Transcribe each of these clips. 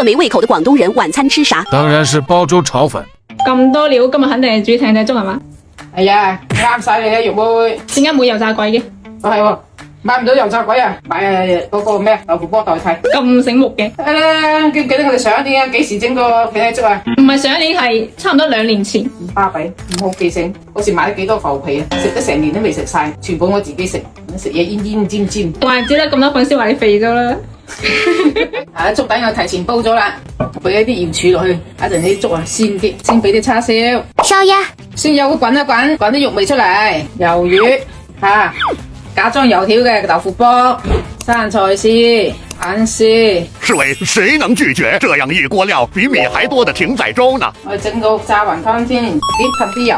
个沒胃口的廣東人晚餐吃啥？當然是煲粥炒粉。咁多料，今日肯定係煮艇仔粥係嘛？係啊，啱晒你啊，玉妹。點解冇油炸鬼嘅？係喎，買唔到油炸鬼啊，買嗰個咩豆腐波代替。咁醒目嘅。係啦，記唔記得我哋上一年幾時整個艇仔粥啊？唔係上一年，係差唔多2年前。唔巴閉，唔好記性。嗰時買咗幾多浮皮啊，食得成年都未食晒，全部我自己食，食嘢煙煙尖尖。怪唔之得咁多粉絲話你肥咗啦。粥底我提前煲咗啦，俾一啲鹽柱落去，一陣啲粥啊鮮啲，先俾啲叉燒。燒鴨。先有個滾一滾，滾啲肉味出嚟，魷魚嚇，假裝油條嘅豆腐波，生菜絲、眼絲。試問誰能拒絕這樣一鍋料比米還多的艇仔粥呢？我整到炸雲湯先，噴啲油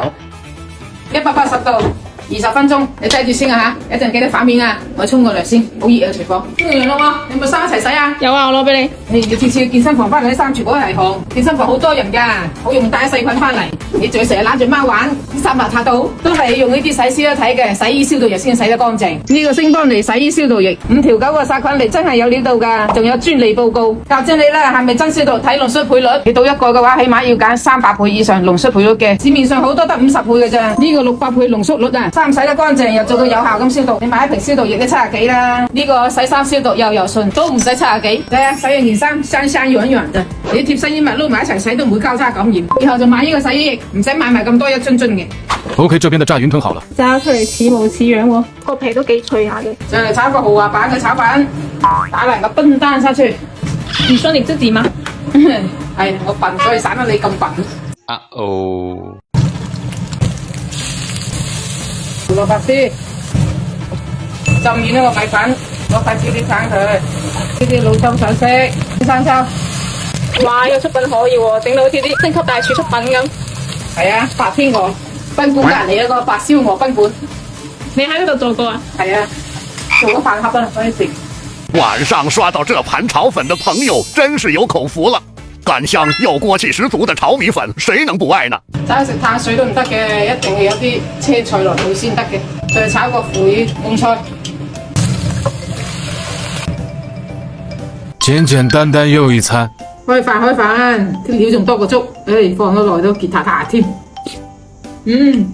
，180度。20分鐘，你睇住先啊嚇！一陣記得反面啊！我沖個涼先，好熱啊廚房。沖完涼啦喎，你有冇衫一齊洗啊？有啊，我攞俾你。你次次去健身房翻嚟啲衫全部都係汗，健身房好多人㗎，好容易帶細菌翻嚟。你仲要成日攬住貓玩，啲衫邋遢到，都係用呢啲洗屍體嘅洗衣消毒液先洗得乾淨。呢個星邦尼洗衣消毒液，5條9個殺菌力真係有料到㗎，仲有專利報告。教精你啦，係咪真消毒？睇濃縮倍率，你到一個嘅話，起碼要揀300倍以上濃縮倍率嘅，市面上好多得50倍嘅咋。呢個600倍濃縮率啊！衫洗得乾淨又做到有效咁消毒，你買一瓶消毒液都70幾啦。呢個洗衫消毒又柔順，都唔使70幾。係啊，洗完件衫生生軟軟嘅，你貼身衣物撈埋一齊洗都唔會交叉感染。以後就買呢個洗衣液，唔使買埋咁多一樽樽嘅。OK，這邊的炸雲吞好了。炸出嚟似模似樣喎，個皮都幾脆下嘅。就嚟炒個豪華版嘅炒飯，打爛個笨蛋殺出。你說你自己嗎？係我笨，所以散得你咁笨。胡蘿蔔絲，浸軟咗個米粉，攞筷子點撐佢，呢啲老抽上色，生抽。哇！呢個出品可以喎，整到好似啲星級大廚出品咁。係啊，白天鵝賓館隔離一個白燒鵝賓館。你喺呢度做過啊？係啊，做個飯盒啊，可以食。晚上刷到這盤炒粉的朋友真是有口福了。乾香又鍋氣十足的炒米粉，誰能不愛呢？齋食碳水都唔得嘅，一定係有啲車菜落去先得嘅。再炒個腐乳蕹菜，簡簡單單又一餐。開飯，啲料仲多過粥，放咗耐都結塔塔添。浸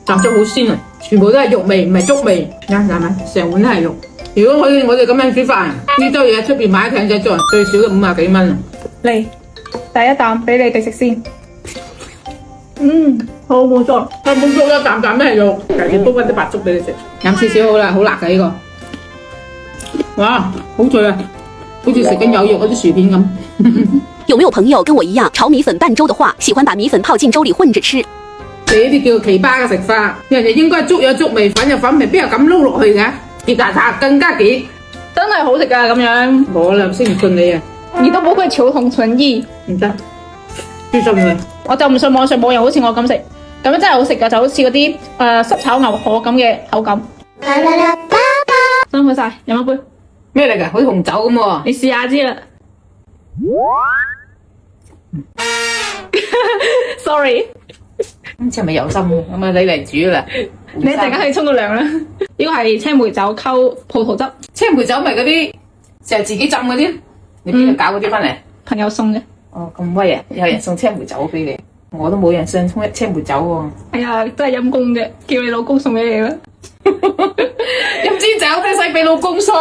粥好鮮啊，全部都係肉味，唔係粥味。係咪？成碗都係肉。如果好似我哋咁樣煮飯，呢堆嘢出邊買艇仔粥最少都50幾蚊啊！嚟，第一啖俾你哋食先。好冇錯，冇粥一啖啖都係肉，隔住煲翻啲白粥俾你食。飲少少好啦，好辣嘅呢個。哇，好脆啊，好似食緊有肉嗰啲薯片咁。有沒有朋友跟我一樣炒米粉拌粥的話，喜歡把米粉泡進粥裡混着吃？你呢啲叫奇葩嘅食法，人哋應該粥有粥味，粉有粉味，邊有咁撈落去嘅？結塔塔更加結，真係好食㗎咁樣。我啦先唔信你啊！你都不會求同存異，唔得，專心佢。我就唔信網上冇人好似我咁食，咁樣真係好食㗎，就好似嗰啲濕炒牛河咁嘅口感。辛苦晒，飲一杯。咩嚟㗎？好似紅酒咁喎。你試下知啦。Sorry， 係咪有心咁啊？你嚟煮啦。你一陣間去沖個涼啦。呢個係青梅酒溝葡萄汁。青梅酒咪嗰啲成日自己浸嗰啲，你邊度搞嗰啲翻嚟？朋友送嘅。哦，咁威啊！有人送青梅酒俾你，我都冇人送青梅酒喎。哎呀，真係陰公嘅，叫你老公送俾你啦。飲支酒都使俾老公送。